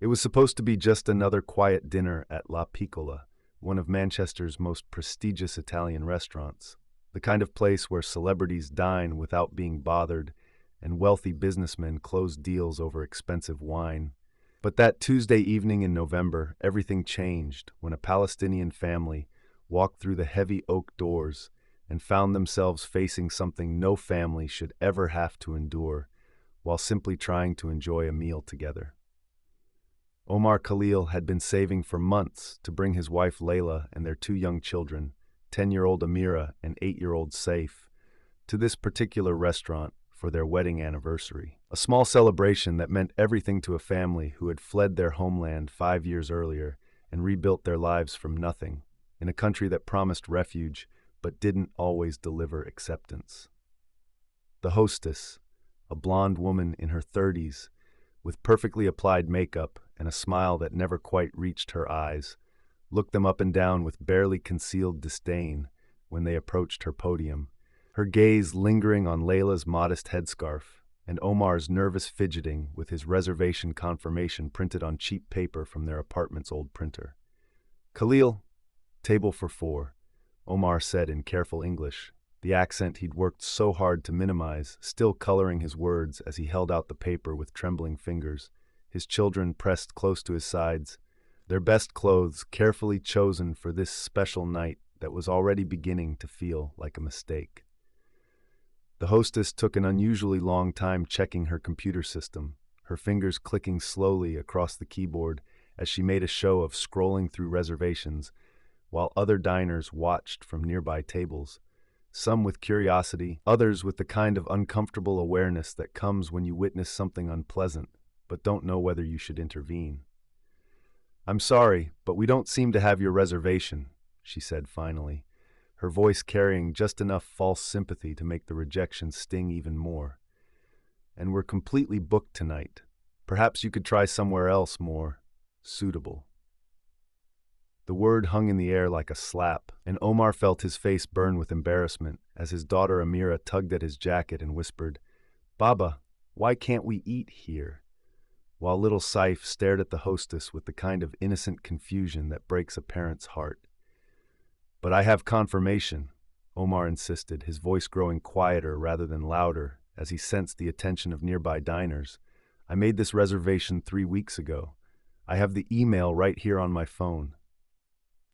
was supposed to be just another quiet dinner at La Piccola, one of Manchester's most prestigious Italian restaurants, the kind of place where celebrities dine without being bothered and wealthy businessmen close deals over expensive wine. But that Tuesday evening in November, everything changed when a Palestinian family walked through the heavy oak doors and found themselves facing something no family should ever have to endure while simply trying to enjoy a meal together. Omar Khalil had been saving for months to bring his wife Layla and their two young children, 10-year-old Amira and 8-year-old Saif, to this particular restaurant for their wedding anniversary. A small celebration that meant everything to a family who had fled their homeland 5 years earlier and rebuilt their lives from nothing, in a country that promised refuge but didn't always deliver acceptance. The hostess, a blonde woman in her 30s, with perfectly applied makeup and a smile that never quite reached her eyes, looked them up and down with barely concealed disdain when they approached her podium, her gaze lingering on Layla's modest headscarf and Omar's nervous fidgeting with his reservation confirmation printed on cheap paper from their apartment's old printer. "Khalil, table for 4, Omar said in careful English, the accent he'd worked so hard to minimize, still coloring his words as he held out the paper with trembling fingers, his children pressed close to his sides, their best clothes carefully chosen for this special night that was already beginning to feel like a mistake. The hostess took an unusually long time checking her computer system, her fingers clicking slowly across the keyboard as she made a show of scrolling through reservations, while other diners watched from nearby tables, some with curiosity, others with the kind of uncomfortable awareness that comes when you witness something unpleasant, but don't know whether you should intervene. "I'm sorry, but we don't seem to have your reservation," she said finally, her voice carrying just enough false sympathy to make the rejection sting even more. "And we're completely booked tonight. Perhaps you could try somewhere else more suitable." The word hung in the air like a slap, and Omar felt his face burn with embarrassment as his daughter Amira tugged at his jacket and whispered, "Baba, why can't we eat here?" While little Saif stared at the hostess with the kind of innocent confusion that breaks a parent's heart. "But I have confirmation," Omar insisted, his voice growing quieter rather than louder as he sensed the attention of nearby diners. "I made this reservation 3 weeks ago. I have the email right here on my phone."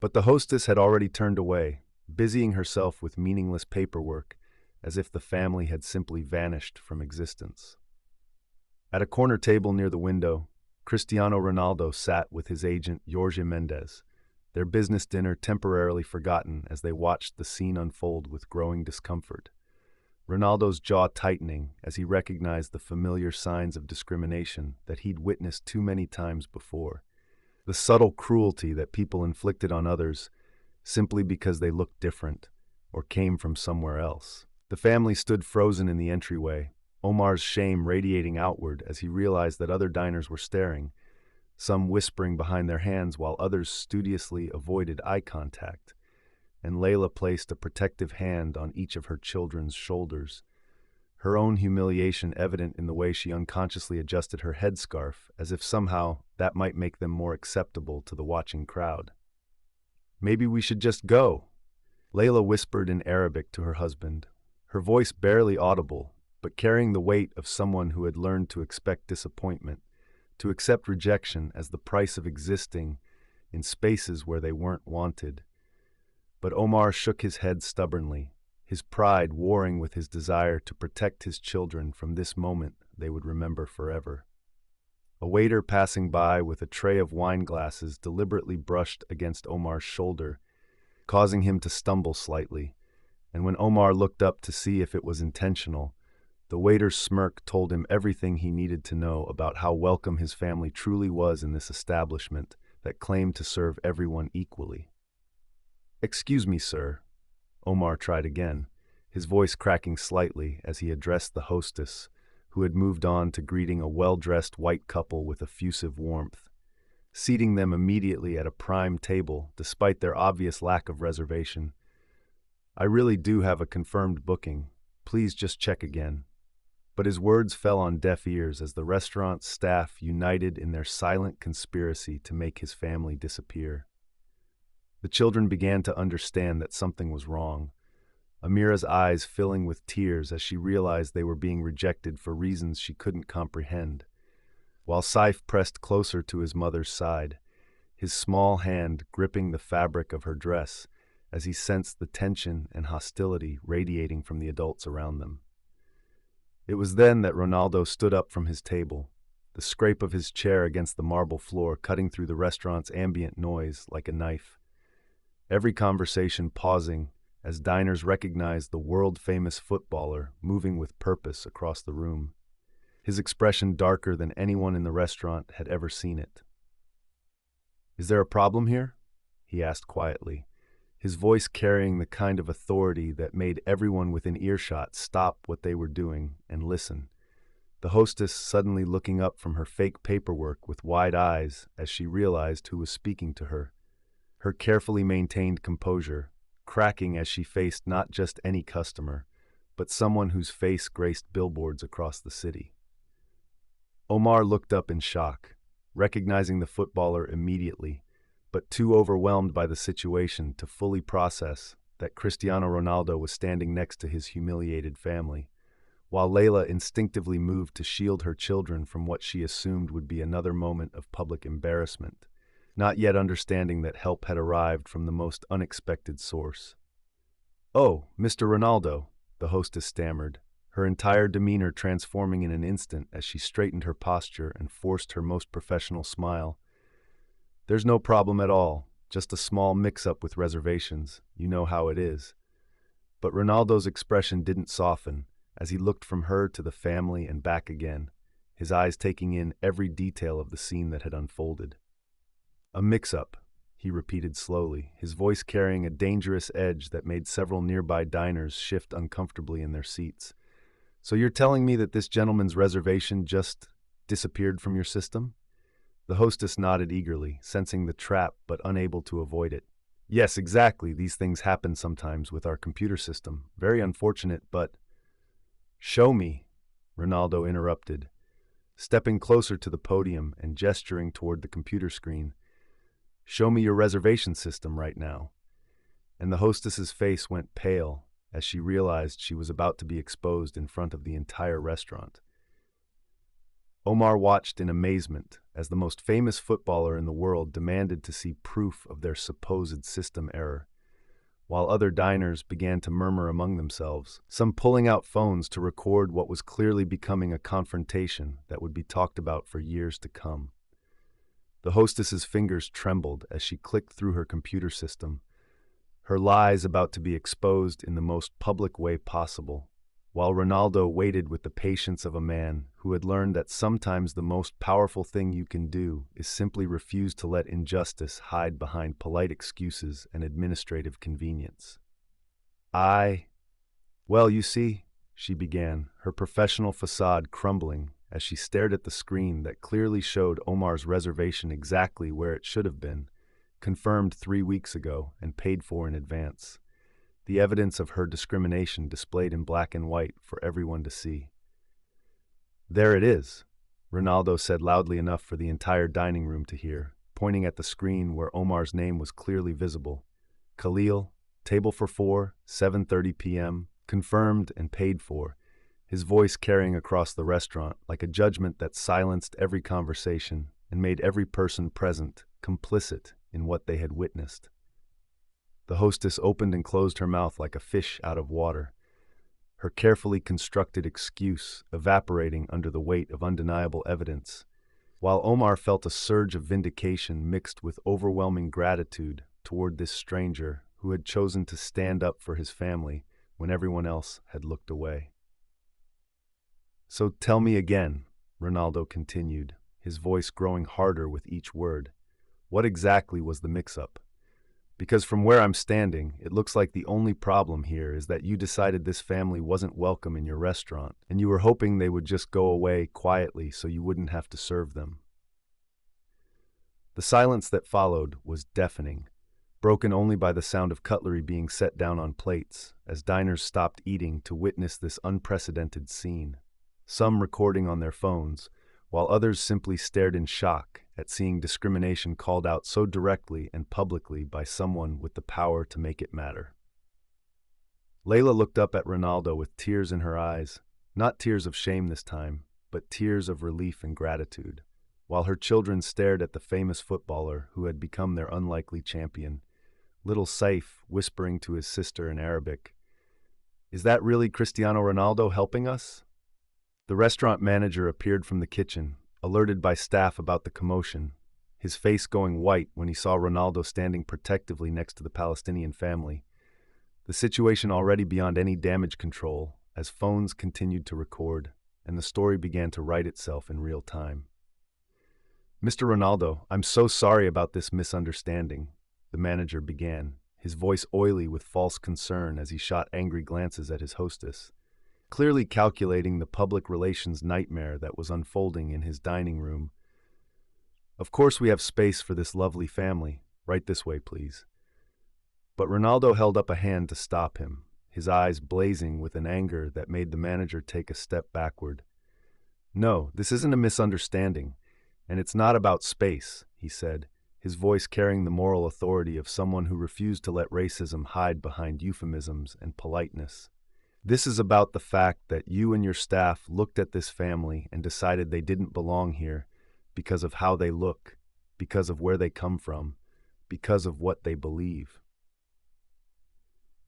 But the hostess had already turned away, busying herself with meaningless paperwork, as if the family had simply vanished from existence. At a corner table near the window, Cristiano Ronaldo sat with his agent Jorge Mendes, their business dinner temporarily forgotten as they watched the scene unfold with growing discomfort. Ronaldo's jaw tightening as he recognized the familiar signs of discrimination that he'd witnessed too many times before. The subtle cruelty that people inflicted on others simply because they looked different or came from somewhere else. The family stood frozen in the entryway, Omar's shame radiating outward as he realized that other diners were staring, some whispering behind their hands while others studiously avoided eye contact, and Layla placed a protective hand on each of her children's shoulders, her own humiliation evident in the way she unconsciously adjusted her headscarf, as if somehow that might make them more acceptable to the watching crowd. "Maybe we should just go," Layla whispered in Arabic to her husband, her voice barely audible, but carrying the weight of someone who had learned to expect disappointment, to accept rejection as the price of existing in spaces where they weren't wanted. But Omar shook his head stubbornly, his pride warring with his desire to protect his children from this moment they would remember forever. A waiter passing by with a tray of wine glasses deliberately brushed against Omar's shoulder, causing him to stumble slightly, and when Omar looked up to see if it was intentional, the waiter's smirk told him everything he needed to know about how welcome his family truly was in this establishment that claimed to serve everyone equally. "Excuse me, sir," Omar tried again, his voice cracking slightly as he addressed the hostess, who had moved on to greeting a well-dressed white couple with effusive warmth, seating them immediately at a prime table despite their obvious lack of reservation. "I really do have a confirmed booking. Please just check again." But his words fell on deaf ears as the restaurant's staff united in their silent conspiracy to make his family disappear. The children began to understand that something was wrong, Amira's eyes filling with tears as she realized they were being rejected for reasons she couldn't comprehend. While Saif pressed closer to his mother's side, his small hand gripping the fabric of her dress as he sensed the tension and hostility radiating from the adults around them. It was then that Ronaldo stood up from his table, the scrape of his chair against the marble floor cutting through the restaurant's ambient noise like a knife. Every conversation pausing as diners recognized the world-famous footballer moving with purpose across the room, his expression darker than anyone in the restaurant had ever seen it. "Is there a problem here?" he asked quietly, his voice carrying the kind of authority that made everyone within earshot stop what they were doing and listen. The hostess suddenly looking up from her fake paperwork with wide eyes as she realized who was speaking to her, her carefully maintained composure cracking as she faced not just any customer, but someone whose face graced billboards across the city. Omar looked up in shock, recognizing the footballer immediately, but too overwhelmed by the situation to fully process that Cristiano Ronaldo was standing next to his humiliated family, while Layla instinctively moved to shield her children from what she assumed would be another moment of public embarrassment, not yet understanding that help had arrived from the most unexpected source. "Oh, Mr. Ronaldo," the hostess stammered, her entire demeanor transforming in an instant as she straightened her posture and forced her most professional smile. "There's no problem at all, just a small mix-up with reservations. You know how it is." But Ronaldo's expression didn't soften as he looked from her to the family and back again, his eyes taking in every detail of the scene that had unfolded. "A mix-up," he repeated slowly, his voice carrying a dangerous edge that made several nearby diners shift uncomfortably in their seats. "So you're telling me that this gentleman's reservation just disappeared from your system?" The hostess nodded eagerly, sensing the trap but unable to avoid it. "Yes, exactly. These things happen sometimes with our computer system. Very unfortunate, but—" "Show me," Ronaldo interrupted, stepping closer to the podium and gesturing toward the computer screen. "Show me your reservation system right now." And the hostess's face went pale as she realized she was about to be exposed in front of the entire restaurant. Omar watched in amazement as the most famous footballer in the world demanded to see proof of their supposed system error, while other diners began to murmur among themselves, some pulling out phones to record what was clearly becoming a confrontation that would be talked about for years to come. The hostess's fingers trembled as she clicked through her computer system, her lies about to be exposed in the most public way possible, while Ronaldo waited with the patience of a man who had learned that sometimes the most powerful thing you can do is simply refuse to let injustice hide behind polite excuses and administrative convenience. "Well, you see," she began, her professional facade crumbling as she stared at the screen that clearly showed Omar's reservation exactly where it should have been, confirmed 3 weeks ago and paid for in advance. The evidence of her discrimination displayed in black and white for everyone to see. "There it is," Ronaldo said loudly enough for the entire dining room to hear, pointing at the screen where Omar's name was clearly visible. "Khalil, table for 4, 7:30 p.m., confirmed and paid for," his voice carrying across the restaurant like a judgment that silenced every conversation and made every person present complicit in what they had witnessed. The hostess opened and closed her mouth like a fish out of water, her carefully constructed excuse evaporating under the weight of undeniable evidence, while Omar felt a surge of vindication mixed with overwhelming gratitude toward this stranger who had chosen to stand up for his family when everyone else had looked away. "So tell me again," Ronaldo continued, his voice growing harder with each word, "what exactly was the mix-up? Because from where I'm standing, it looks like the only problem here is that you decided this family wasn't welcome in your restaurant, and you were hoping they would just go away quietly so you wouldn't have to serve them." The silence that followed was deafening, broken only by the sound of cutlery being set down on plates as diners stopped eating to witness this unprecedented scene. some recording on their phones, while others simply stared in shock at seeing discrimination called out so directly and publicly by someone with the power to make it matter. Layla looked up at Ronaldo with tears in her eyes, not tears of shame this time, but tears of relief and gratitude, while her children stared at the famous footballer who had become their unlikely champion. Little Saif whispering to his sister in Arabic, "Is that really Cristiano Ronaldo helping us?" The restaurant manager appeared from the kitchen, alerted by staff about the commotion, his face going white when he saw Ronaldo standing protectively next to the Palestinian family. The situation already beyond any damage control, as phones continued to record, and the story began to write itself in real time. "Mr. Ronaldo, I'm so sorry about this misunderstanding," the manager began, his voice oily with false concern as he shot angry glances at his hostess, clearly calculating the public relations nightmare that was unfolding in his dining room. "Of course we have space for this lovely family. Right this way, please." But Ronaldo held up a hand to stop him, his eyes blazing with an anger that made the manager take a step backward. "No, this isn't a misunderstanding, and it's not about space," he said, his voice carrying the moral authority of someone who refused to let racism hide behind euphemisms and politeness. "This is about the fact that you and your staff looked at this family and decided they didn't belong here because of how they look, because of where they come from, because of what they believe."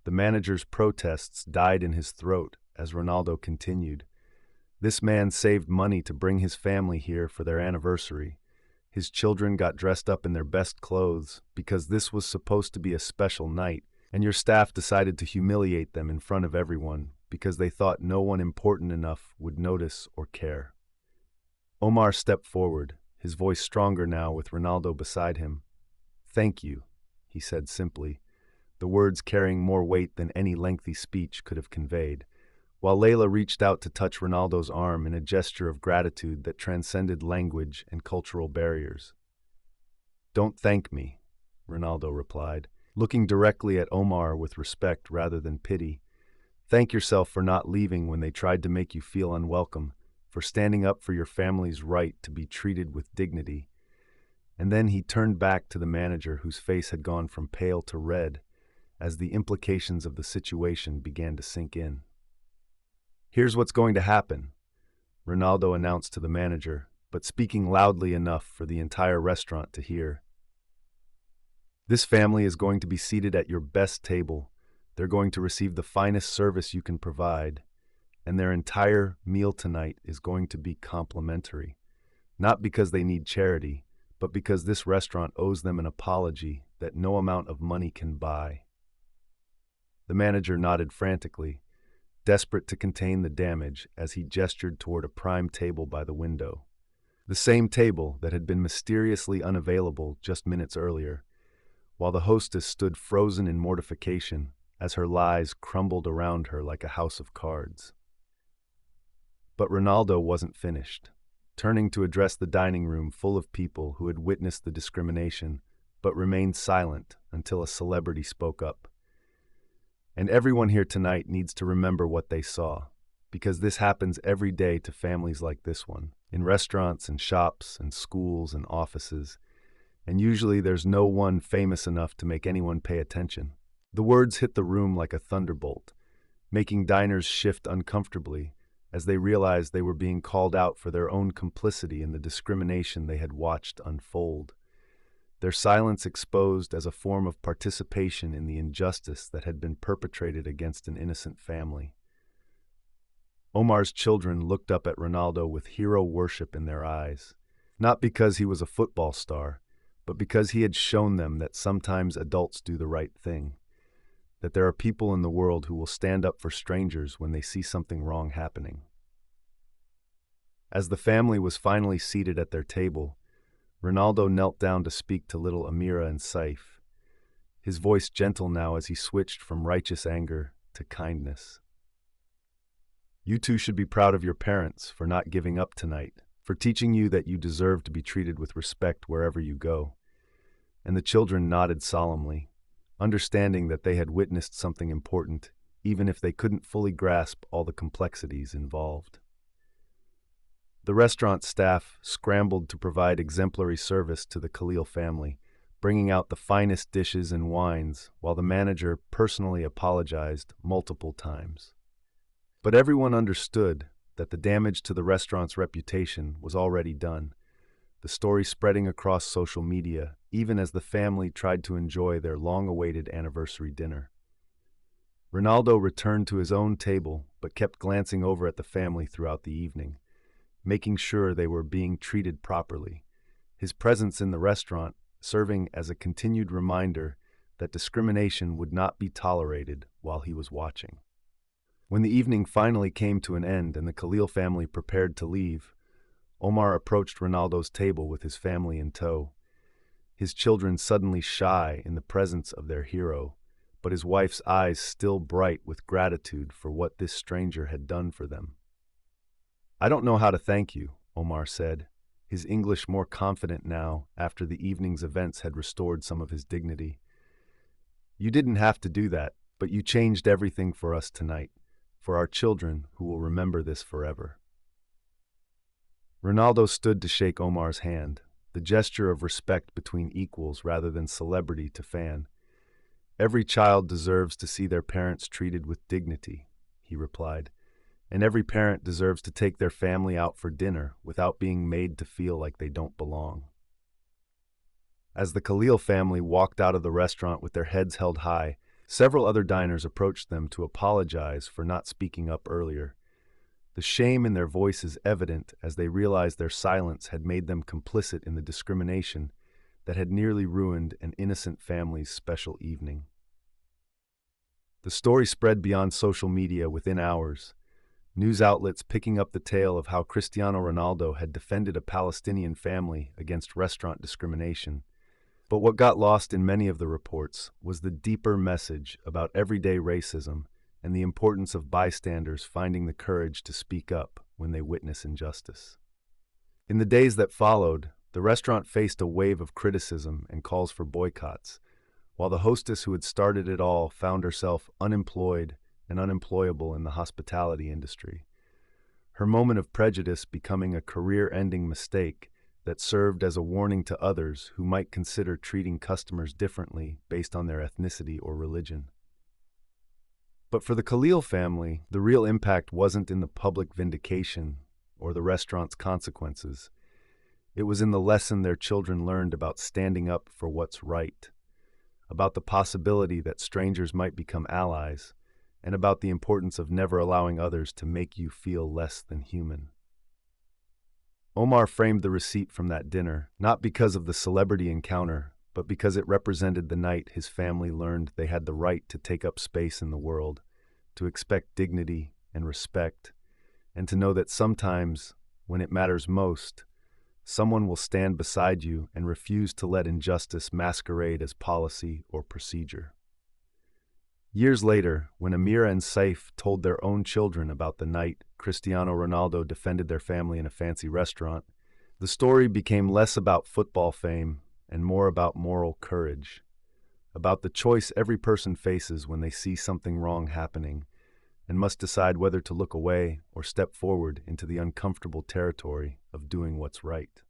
The manager's protests died in his throat as Ronaldo continued. "This man saved money to bring his family here for their anniversary. His children got dressed up in their best clothes because this was supposed to be a special night, and your staff decided to humiliate them in front of everyone because they thought no one important enough would notice or care." Omar stepped forward, his voice stronger now with Ronaldo beside him. "Thank you," he said simply, the words carrying more weight than any lengthy speech could have conveyed, while Layla reached out to touch Ronaldo's arm in a gesture of gratitude that transcended language and cultural barriers. "Don't thank me," Ronaldo replied, looking directly at Omar with respect rather than pity. "Thank yourself for not leaving when they tried to make you feel unwelcome, for standing up for your family's right to be treated with dignity." And then he turned back to the manager whose face had gone from pale to red as the implications of the situation began to sink in. "Here's what's going to happen," Ronaldo announced to the manager, but speaking loudly enough for the entire restaurant to hear. "This family is going to be seated at your best table. They're going to receive the finest service you can provide, and their entire meal tonight is going to be complimentary. Not because they need charity, but because this restaurant owes them an apology that no amount of money can buy." The manager nodded frantically, desperate to contain the damage as he gestured toward a prime table by the window. The same table that had been mysteriously unavailable just minutes earlier, while the hostess stood frozen in mortification as her lies crumbled around her like a house of cards. But Ronaldo wasn't finished. Turning to address the dining room full of people who had witnessed the discrimination, but remained silent until a celebrity spoke up. "And everyone here tonight needs to remember what they saw, because this happens every day to families like this one, in restaurants and shops and schools and offices, and usually there's no one famous enough to make anyone pay attention." The words hit the room like a thunderbolt, making diners shift uncomfortably as they realized they were being called out for their own complicity in the discrimination they had watched unfold. Their silence exposed as a form of participation in the injustice that had been perpetrated against an innocent family. Omar's children looked up at Ronaldo with hero worship in their eyes, not because he was a football star, but because he had shown them that sometimes adults do the right thing, that there are people in the world who will stand up for strangers when they see something wrong happening. As the family was finally seated at their table, Ronaldo knelt down to speak to little Amira and Saif, his voice gentle now as he switched from righteous anger to kindness. "You two should be proud of your parents for not giving up tonight, for teaching you that you deserve to be treated with respect wherever you go." And the children nodded solemnly, understanding that they had witnessed something important, even if they couldn't fully grasp all the complexities involved. The restaurant staff scrambled to provide exemplary service to the Khalil family, bringing out the finest dishes and wines, while the manager personally apologized multiple times. But everyone understood that the damage to the restaurant's reputation was already done, the story spreading across social media, even as the family tried to enjoy their long-awaited anniversary dinner. Ronaldo returned to his own table, but kept glancing over at the family throughout the evening, making sure they were being treated properly, his presence in the restaurant serving as a continued reminder that discrimination would not be tolerated while he was watching. When the evening finally came to an end and the Khalil family prepared to leave, Omar approached Ronaldo's table with his family in tow, his children suddenly shy in the presence of their hero, but his wife's eyes still bright with gratitude for what this stranger had done for them. "I don't know how to thank you," Omar said, his English more confident now after the evening's events had restored some of his dignity. "You didn't have to do that, but you changed everything for us tonight, for our children who will remember this forever." Ronaldo stood to shake Omar's hand, the gesture of respect between equals rather than celebrity to fan. "Every child deserves to see their parents treated with dignity," he replied, "and every parent deserves to take their family out for dinner without being made to feel like they don't belong." As the Khalil family walked out of the restaurant with their heads held high, several other diners approached them to apologize for not speaking up earlier. The shame in their voices evident as they realized their silence had made them complicit in the discrimination that had nearly ruined an innocent family's special evening. The story spread beyond social media within hours, news outlets picking up the tale of how Cristiano Ronaldo had defended a Palestinian family against restaurant discrimination. But what got lost in many of the reports was the deeper message about everyday racism and the importance of bystanders finding the courage to speak up when they witness injustice. In the days that followed, the restaurant faced a wave of criticism and calls for boycotts, while the hostess who had started it all found herself unemployed and unemployable in the hospitality industry, her moment of prejudice becoming a career-ending mistake that served as a warning to others who might consider treating customers differently based on their ethnicity or religion. But for the Khalil family, the real impact wasn't in the public vindication or the restaurant's consequences. It was in the lesson their children learned about standing up for what's right, about the possibility that strangers might become allies, and about the importance of never allowing others to make you feel less than human. Omar framed the receipt from that dinner, not because of the celebrity encounter, but because it represented the night his family learned they had the right to take up space in the world, to expect dignity and respect, and to know that sometimes, when it matters most, someone will stand beside you and refuse to let injustice masquerade as policy or procedure. Years later, when Amira and Saif told their own children about the night Cristiano Ronaldo defended their family in a fancy restaurant, the story became less about football fame and more about moral courage, about the choice every person faces when they see something wrong happening and must decide whether to look away or step forward into the uncomfortable territory of doing what's right.